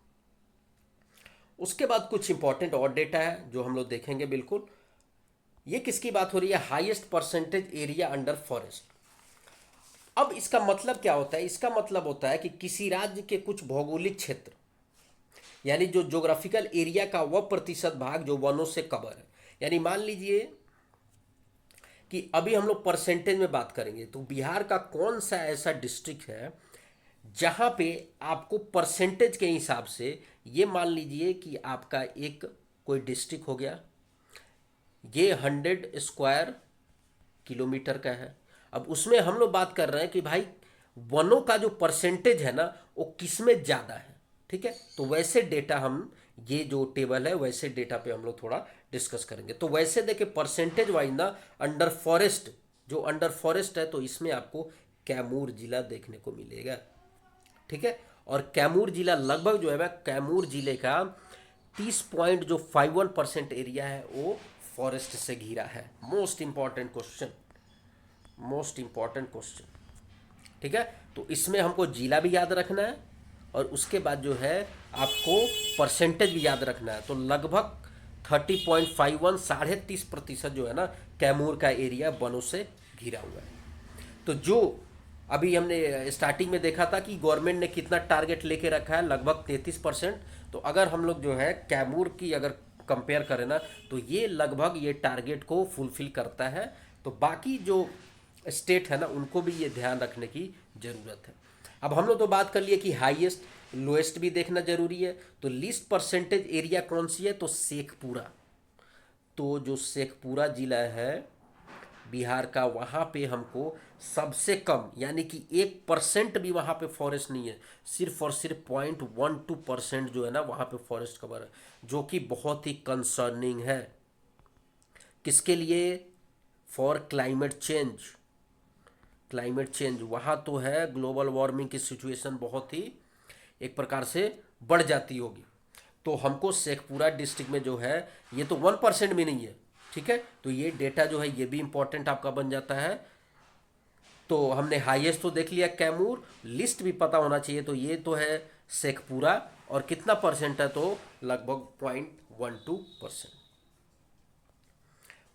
उसके बाद कुछ इंपॉर्टेंट और डेटा है जो हम लोग देखेंगे बिल्कुल। ये किसकी बात हो रही है, highest percentage area under forest. अब इसका मतलब क्या होता है, इसका मतलब होता है कि किसी राज्य के कुछ भौगोलिक क्षेत्र यानी जो ज्योग्राफिकल एरिया का वह प्रतिशत भाग जो वनों से कवर है। यानी मान लीजिए कि अभी हम लोग परसेंटेज में बात करेंगे, तो बिहार का कौन सा ऐसा डिस्ट्रिक्ट है जहां पे आपको परसेंटेज के हिसाब से, ये मान लीजिए कि आपका एक कोई डिस्ट्रिक्ट हो गया, ये 100 स्क्वायर किलोमीटर का है। अब उसमें हम लोग बात कर रहे हैं कि भाई वनों का जो परसेंटेज है ना वो किस में ज़्यादा है। ठीक है, तो वैसे डेटा हम, ये जो टेबल है वैसे डेटा पे हम लोग थोड़ा डिस्कस करेंगे। तो वैसे देखिए परसेंटेज वाइज ना अंडर फॉरेस्ट, जो अंडर फॉरेस्ट है तो इसमें आपको कैमूर जिला देखने को मिलेगा। ठीक है, और कैमूर जिला लगभग जो है कैमूर जिले का 30.51% एरिया है वो फॉरेस्ट से घिरा है। Most important question, most important question. ठीक है, तो इसमें हमको जिला भी याद रखना है और उसके बाद जो है आपको परसेंटेज भी याद रखना है। तो लगभग 30.51, 30.5% जो है ना कैमूर का एरिया वनों से घिरा हुआ है। तो जो अभी हमने स्टार्टिंग में देखा था कि गवर्नमेंट ने कितना टारगेट लेके रखा है, लगभग 33%। तो अगर हम लोग जो है कैमूर की अगर कंपेयर करें ना तो ये लगभग ये टारगेट को फुलफिल करता है। तो बाकी जो स्टेट है ना उनको भी ये ध्यान रखने की ज़रूरत है। अब हम लोग तो बात कर लिए कि हाईएस्ट, लोएस्ट भी देखना जरूरी है। तो लीस्ट परसेंटेज एरिया कौन सी है, तो शेखपुरा। तो जो शेखपुरा जिला है बिहार का, वहाँ पे हमको सबसे कम यानी कि 1% भी वहाँ पे फॉरेस्ट नहीं है, सिर्फ और सिर्फ 0.12% जो है ना वहाँ पे फॉरेस्ट कवर है, जो कि बहुत ही कंसर्निंग है। किसके लिए, for climate change. Climate change वहाँ तो है, ग्लोबल वार्मिंग की सिचुएशन बहुत ही एक प्रकार से बढ़ जाती होगी। तो हमको शेखपुरा डिस्ट्रिक्ट में जो है ये तो 1% भी नहीं है। ठीक है, तो ये डेटा जो है ये भी इंपॉर्टेंट आपका बन जाता है। तो हमने हाईएस्ट तो देख लिया कैमूर, लिस्ट भी पता होना चाहिए। तो ये तो है शेखपुरा, और कितना परसेंट है, तो लगभग 0.12%।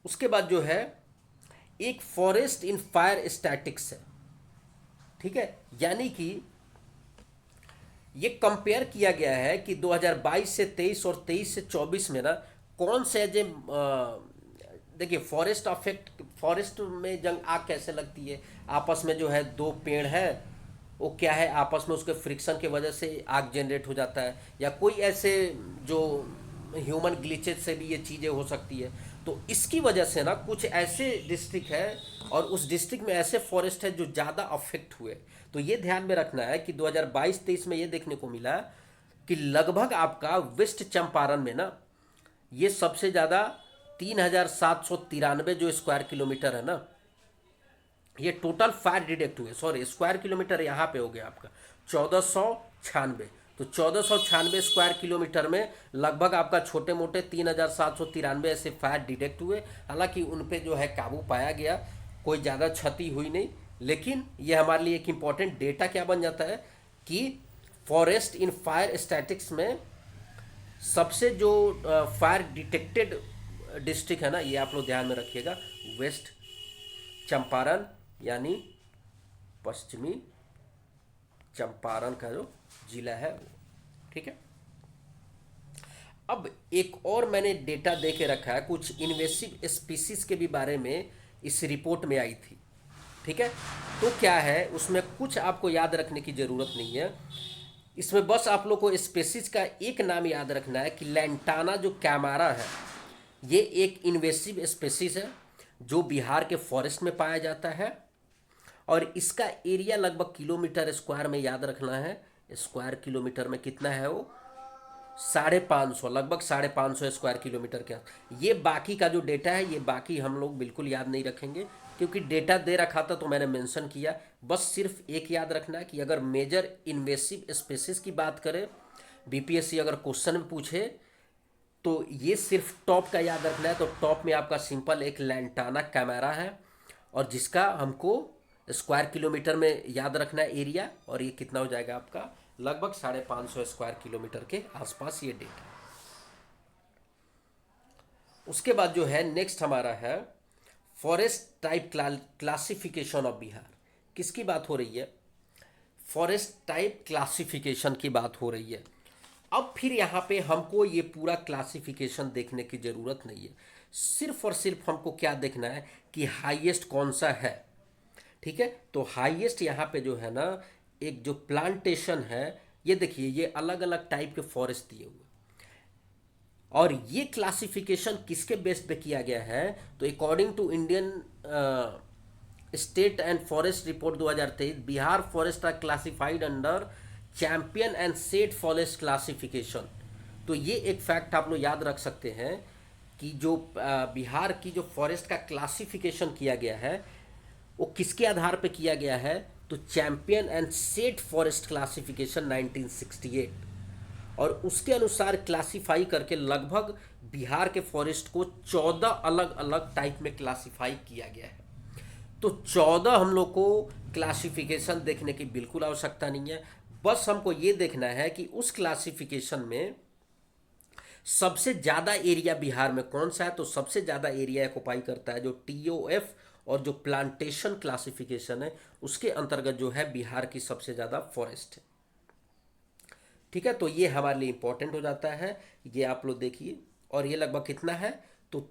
उसके बाद जो है एक फॉरेस्ट इन फायर स्टैटिक्स है। ठीक है, यानी कि ये कंपेयर किया गया है कि 2022 से 23 और 23 से 24 में ना कौन से देखिए फॉरेस्ट में जंग आग कैसे लगती है, आपस में जो है दो पेड़ है वो क्या है आपस में उसके फ्रिक्शन की वजह से आग जनरेट हो जाता है, या कोई ऐसे जो ह्यूमन ग्लिचेज से भी ये चीज़ें हो सकती है। तो इसकी वजह से ना कुछ ऐसे डिस्ट्रिक्ट है और उस डिस्ट्रिक्ट में ऐसे फॉरेस्ट है जो ज़्यादा अफेक्ट हुए। तो ये ध्यान में रखना है कि 2022-23 में ये देखने को मिला कि लगभग आपका वेस्ट चंपारण में ना ये सबसे ज़्यादा 3793 जो स्क्वायर किलोमीटर है ना, ये टोटल फायर डिटेक्ट हुए। सॉरी, स्क्वायर किलोमीटर यहाँ पे हो गया आपका 1496। तो 1496 स्क्वायर किलोमीटर में लगभग आपका छोटे मोटे 3793 ऐसे फायर डिटेक्ट हुए। हालांकि उन पे जो है काबू पाया गया, कोई ज़्यादा क्षति हुई नहीं। लेकिन ये हमारे लिए एक इम्पॉर्टेंट डेटा क्या बन जाता है कि फॉरेस्ट इन फायर स्टैटिक्स में सबसे जो फायर डिटेक्टेड डिस्ट्रिक्ट है ना, ये आप लोग ध्यान में रखिएगा, वेस्ट चंपारण यानी पश्चिमी चंपारण का जो जिला है वो। ठीक है, अब एक और मैंने डेटा दे के रखा है, कुछ इन्वेसिव स्पीसीज के भी बारे में इस रिपोर्ट में आई थी। ठीक है, तो क्या है उसमें कुछ आपको याद रखने की ज़रूरत नहीं है। इसमें बस आप लोग को स्पीसीज का एक नाम याद रखना है कि लैंटाना जो कैमारा है, ये एक इन्वेसिव स्पेसीज है जो बिहार के फॉरेस्ट में पाया जाता है और इसका एरिया लगभग किलोमीटर स्क्वायर में याद रखना है। स्क्वायर किलोमीटर में कितना है वो, 550, लगभग 550 स्क्वायर किलोमीटर के। ये बाकी का जो डेटा है ये बाकी हम लोग बिल्कुल याद नहीं रखेंगे क्योंकि डेटा दे रखा था तो मैंने मेंशन किया। बस सिर्फ एक याद रखना है कि अगर मेजर इन्वेसिव स्पेसीज की बात करें, बीपीएससी अगर क्वेश्चन में पूछे तो ये सिर्फ टॉप का याद रखना है। तो टॉप में आपका सिंपल एक लैंटाना कैमरा है और जिसका हमको स्क्वायर किलोमीटर में याद रखना है एरिया, और ये कितना हो जाएगा आपका लगभग 550 स्क्वायर किलोमीटर के आसपास ये डेटा। उसके बाद जो है नेक्स्ट हमारा है forest type classification of Bihar. किसकी बात हो रही है, फॉरेस्ट टाइप क्लासिफिकेशन की बात हो रही है। अब फिर यहाँ पे हमको ये पूरा क्लासिफिकेशन देखने की ज़रूरत नहीं है, सिर्फ और सिर्फ हमको क्या देखना है कि हाईएस्ट कौन सा है। ठीक है, तो हाईएस्ट यहाँ पे जो है ना, एक जो प्लांटेशन है, ये देखिए ये अलग अलग टाइप के फॉरेस्ट दिए हुए, और ये क्लासिफिकेशन किसके बेस पे किया गया है, तो according to Indian state and forest report 2023, Bihar forest are classified under Champion and set forest classification. तो ये एक फैक्ट आप लोग याद रख सकते हैं कि जो बिहार की जो फॉरेस्ट का क्लासिफिकेशन किया गया है वो किसके आधार पे किया गया है, तो champion and set forest classification 1968, और उसके अनुसार क्लासिफाई करके लगभग बिहार के फॉरेस्ट को 14 अलग अलग टाइप में क्लासिफाई किया गया है। तो 14 हम लोग को क्लासिफिकेशन देखने की बिल्कुल आवश्यकता नहीं है, बस हमको ये देखना है कि उस क्लासिफिकेशन में सबसे ज़्यादा एरिया बिहार में कौन सा है। तो सबसे ज़्यादा एरिया ऑक्युपाई करता है जो टीओएफ और जो प्लांटेशन क्लासिफिकेशन है उसके अंतर्गत जो है बिहार की सबसे ज़्यादा फॉरेस्ट है। ठीक है, तो ये हमारे लिए इंपॉर्टेंट हो जाता है। ये आप लोग देखिए, और ये लगभग कितना है, तो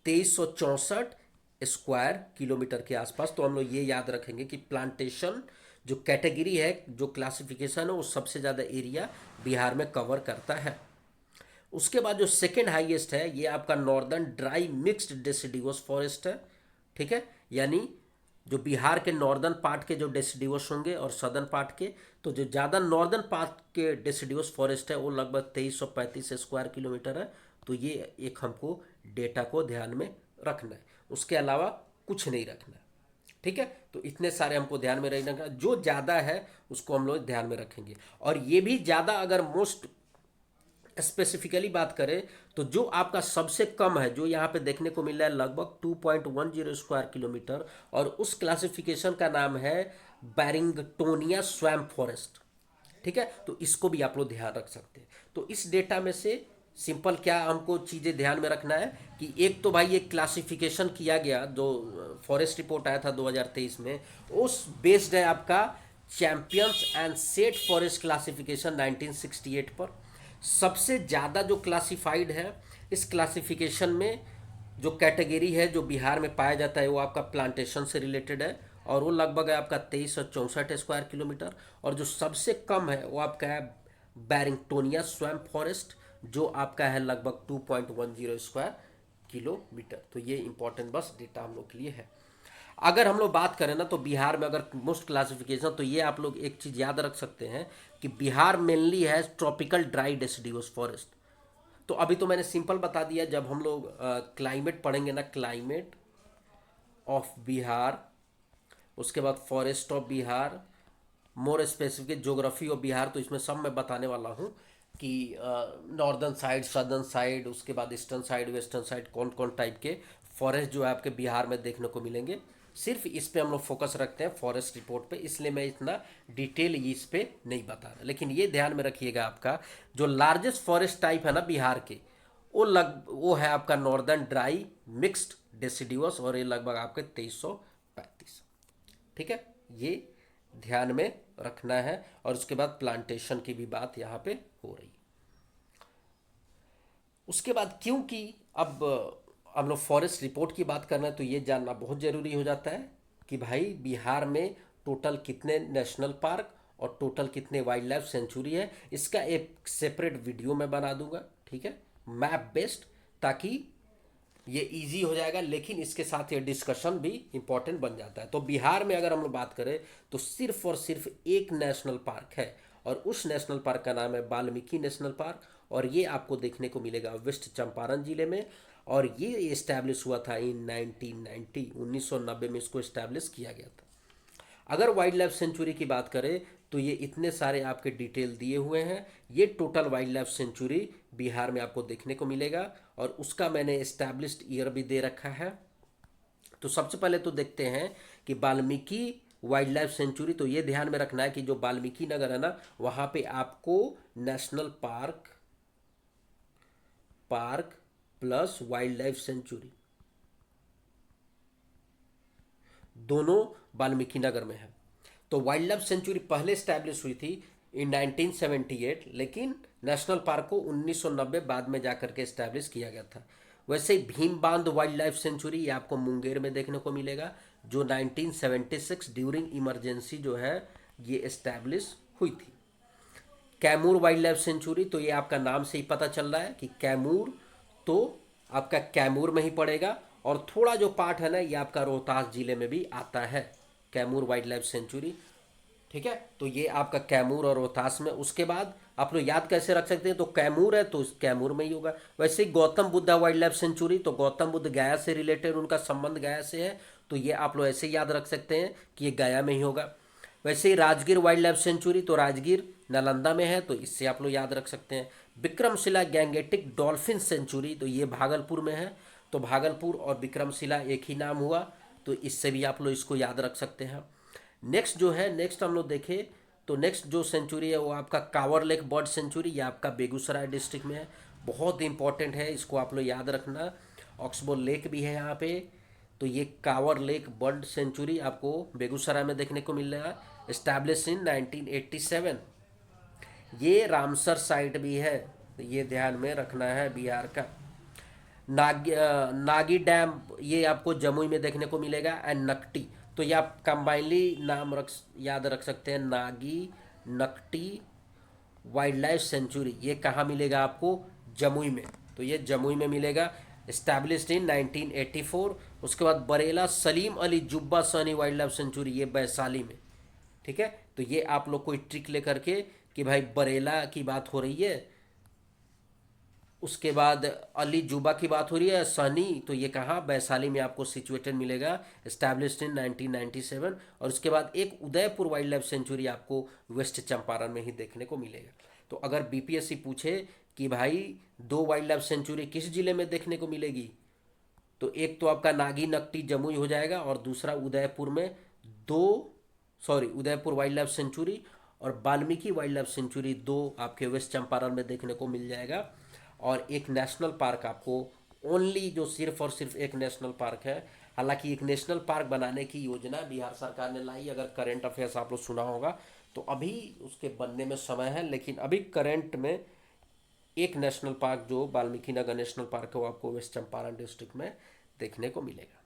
2364 स्क्वायर किलोमीटर के आसपास। तो हम लोग ये याद रखेंगे कि प्लांटेशन जो कैटेगरी है, जो क्लासिफिकेशन है, वो सबसे ज़्यादा एरिया बिहार में कवर करता है। उसके बाद जो सेकेंड हाईएस्ट है ये आपका नॉर्दर्न ड्राई मिक्स्ड डेसिडिवस फॉरेस्ट है। ठीक है, यानी जो बिहार के नॉर्दर्न पार्ट के जो डेसिडिवस होंगे और सदर्न पार्ट के, तो जो ज़्यादा नॉर्दर्न पार्ट के डेसिडिवस फॉरेस्ट है वो लगभग 2335 स्क्वायर किलोमीटर है। तो ये एक हमको डेटा को ध्यान में रखना है, उसके अलावा कुछ नहीं रखना है। ठीक है, तो इतने सारे हमको ध्यान में रखना है, जो ज़्यादा है उसको हम लोग ध्यान में रखेंगे। और ये भी ज़्यादा अगर मोस्ट स्पेसिफिकली बात करें तो जो आपका सबसे कम है, जो यहाँ पे देखने को मिल रहा है लगभग 2.10 स्क्वायर किलोमीटर, और उस क्लासिफिकेशन का नाम है बैरिंगटोनिया स्वैम्प फॉरेस्ट। ठीक है, तो इसको भी आप लोग ध्यान रख सकते हैं। तो इस डेटा में से सिंपल क्या हमको चीज़ें ध्यान में रखना है कि एक तो भाई एक क्लासिफिकेशन किया गया जो फॉरेस्ट रिपोर्ट आया था 2023 में, उस बेस्ड है आपका champions and set forest classification 1968 पर। सबसे ज़्यादा जो क्लासिफाइड है इस क्लासिफिकेशन में, जो कैटेगरी है जो बिहार में पाया जाता है वो आपका प्लांटेशन से रिलेटेड है, और वो लगभग है आपका 2364 स्क्वायर किलोमीटर। और जो सबसे कम है वो आपका है बैरिंगटोनिया स्वैम्प फॉरेस्ट, जो आपका है लगभग 2.10 स्क्वायर किलोमीटर। तो ये इंपॉर्टेंट बस डेटा हम लोग के लिए है। अगर हम लोग बात करें ना तो बिहार में अगर मोस्ट क्लासिफिकेशन, तो ये आप लोग एक चीज़ याद रख सकते हैं कि बिहार मेनली है ट्रॉपिकल ड्राई डेसिडिवस फॉरेस्ट। तो अभी तो मैंने सिंपल बता दिया, जब हम लोग क्लाइमेट पढ़ेंगे ना, क्लाइमेट ऑफ बिहार, उसके बाद forest of Bihar, more specific geography of Bihar, तो इसमें सब मैं बताने वाला हूँ कि नॉर्दर्न साइड, सदर्न साइड, उसके बाद ईस्टर्न साइड, वेस्टर्न साइड, कौन कौन टाइप के फॉरेस्ट जो है आपके बिहार में देखने को मिलेंगे। सिर्फ इस पे हम लोग फोकस रखते हैं फॉरेस्ट रिपोर्ट पे, इसलिए मैं इतना डिटेल इस पे नहीं बता रहा। लेकिन ये ध्यान में रखिएगा, आपका जो लार्जेस्ट फॉरेस्ट टाइप है ना बिहार के, वो है आपका नॉर्दर्न ड्राई मिक्स्ड डेसिडिवस, और ये लगभग आपके 2335। ठीक है, ये ध्यान में रखना है। और उसके बाद प्लांटेशन की भी बात यहाँ पे हो रही है। उसके बाद क्योंकि अब हम लोग फॉरेस्ट रिपोर्ट की बात कर रहे हैं तो ये जानना बहुत ज़रूरी हो जाता है कि भाई बिहार में टोटल कितने नेशनल पार्क और टोटल कितने वाइल्ड लाइफ सेंचुरी है। इसका एक सेपरेट वीडियो मैं बना दूंगा, ठीक है, मैप बेस्ड, ताकि ये इजी हो जाएगा, लेकिन इसके साथ ये डिस्कशन भी इम्पोर्टेंट बन जाता है। तो बिहार में अगर हम लोग बात करें तो सिर्फ और सिर्फ एक नेशनल पार्क है, और उस नेशनल पार्क का नाम है वाल्मीकि नेशनल पार्क, और ये आपको देखने को मिलेगा वेस्ट चंपारण जिले में। और ये इस्टेब्लिश हुआ था इन 1990, 1990 में इसको इस्टेब्लिश किया गया था। अगर वाइल्ड लाइफ सेंचुरी की बात करें तो ये इतने सारे आपके डिटेल दिए हुए हैं। ये total wild life sanctuary Bihar में आपको देखने को मिलेगा, और उसका मैंने एस्टैब्लिश्ड ईयर भी दे रखा है। तो सबसे पहले तो देखते हैं कि वाल्मीकि वाइल्ड लाइफ सेंचुरी, तो ये ध्यान में रखना है कि जो वाल्मीकि नगर है ना, वहाँ पे आपको national park park plus wild life sanctuary दोनों वाल्मीकि नगर में है। तो वाइल्ड लाइफ सेंचुरी पहले स्टैब्लिश हुई थी इन 1978, लेकिन नेशनल पार्क को 1990 बाद में जाकर के स्टैब्लिश किया गया था। वैसे ही भीम बांध वाइल्ड लाइफ सेंचुरी ये आपको मुंगेर में देखने को मिलेगा, जो 1976 ड्यूरिंग इमरजेंसी जो है ये इस्टेब्लिश हुई थी। कैमूर वाइल्ड लाइफ सेंचुरी, तो ये आपका नाम से ही पता चल रहा है कि कैमूर तो आपका कैमूर में ही पड़ेगा, और थोड़ा जो पार्ट है ना ये आपका रोहतास जिले में भी आता है, कैमूर वाइल्ड लाइफ सेंचुरी। ठीक है, तो ये आपका कैमूर और रोहतास में। उसके बाद आप लोग याद कैसे रख सकते हैं, तो कैमूर है तो कैमूर में ही होगा। वैसे ही Gautam Buddha wildlife sanctuary, तो गौतम बुद्ध गया से रिलेटेड, उनका संबंध गया से है, तो ये आप लोग ऐसे याद रख सकते हैं कि ये गया में ही होगा। वैसे ही राजगीर वाइल्ड लाइफ सेंचुरी, तो राजगीर नालंदा में है, तो इससे आप लोग याद रख सकते हैं। विक्रमशिला गैंगेटिक डॉल्फिन सेंचुरी, तो ये भागलपुर में है, तो भागलपुर और विक्रमशिला एक ही नाम हुआ, तो इससे भी आप लोग इसको याद रख सकते हैं। नेक्स्ट जो है, नेक्स्ट हम लोग देखें तो नेक्स्ट जो सेंचुरी है वो आपका कांवर लेक बर्ड सेंचुरी, ये आपका बेगूसराय डिस्ट्रिक्ट में है। बहुत इंपॉर्टेंट है, इसको आप लोग याद रखना। ऑक्सबो लेक भी है यहाँ पे, तो ये कांवर लेक बर्ड सेंचुरी आपको बेगूसराय में देखने को मिल रहा है, इस्टेब्लिश इन 1987। ये रामसर साइट भी है, तो ये ध्यान में रखना है बिहार का। नागी डैम ये आपको जमुई में देखने को मिलेगा, एंड नकटी, तो ये आप कंबाइनली नाम याद रख सकते हैं, Nagi Nakti wild life sanctuary. ये कहाँ मिलेगा आपको, जमुई में, तो ये जमुई में मिलेगा, इस्टेब्लिश्ड इन 1984। उसके बाद बरेला सलीम अली जुब्बा सनी वाइल्ड लाइफ सेंचुरी, ये वैशाली में। ठीक है, तो ये आप लोग कोई ट्रिक लेकर के कि भाई बरेला की बात हो रही है, उसके बाद अली जुबा की बात हो रही है, सनी, तो ये कहाँ, वैशाली में आपको सिचुएटेड मिलेगा, इस्टेब्लिश्ड इन 1997। और उसके बाद एक उदयपुर वाइल्ड लाइफ सेंचुरी आपको वेस्ट चंपारण में ही देखने को मिलेगा। तो अगर बीपीएससी पूछे कि भाई दो वाइल्ड लाइफ सेंचुरी किस जिले में देखने को मिलेगी, तो एक तो आपका नागी नकटी जमुई हो जाएगा, और दूसरा उदयपुर में उदयपुर वाइल्ड लाइफ सेंचुरी और वाल्मीकि वाइल्ड लाइफ सेंचुरी दो आपके वेस्ट चंपारण में देखने को मिल जाएगा। और एक नेशनल पार्क आपको ओनली, जो सिर्फ और सिर्फ एक नेशनल पार्क है। हालांकि एक नेशनल पार्क बनाने की योजना बिहार सरकार ने लाई, अगर करंट अफेयर्स आप लोग सुना होगा तो अभी उसके बनने में समय है, लेकिन अभी करंट में एक नेशनल पार्क जो वाल्मीकि नगर नेशनल पार्क है वो आपको वेस्ट चंपारण डिस्ट्रिक्ट में देखने को मिलेगा।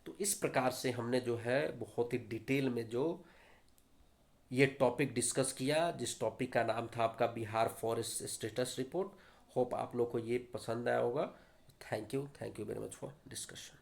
तो इस प्रकार से हमने जो है बहुत ही डिटेल में जो ये टॉपिक डिस्कस किया, जिस टॉपिक का नाम था आपका Bihar forest status report. Hope आप लोग को ये पसंद आया होगा। Thank you very much for discussion.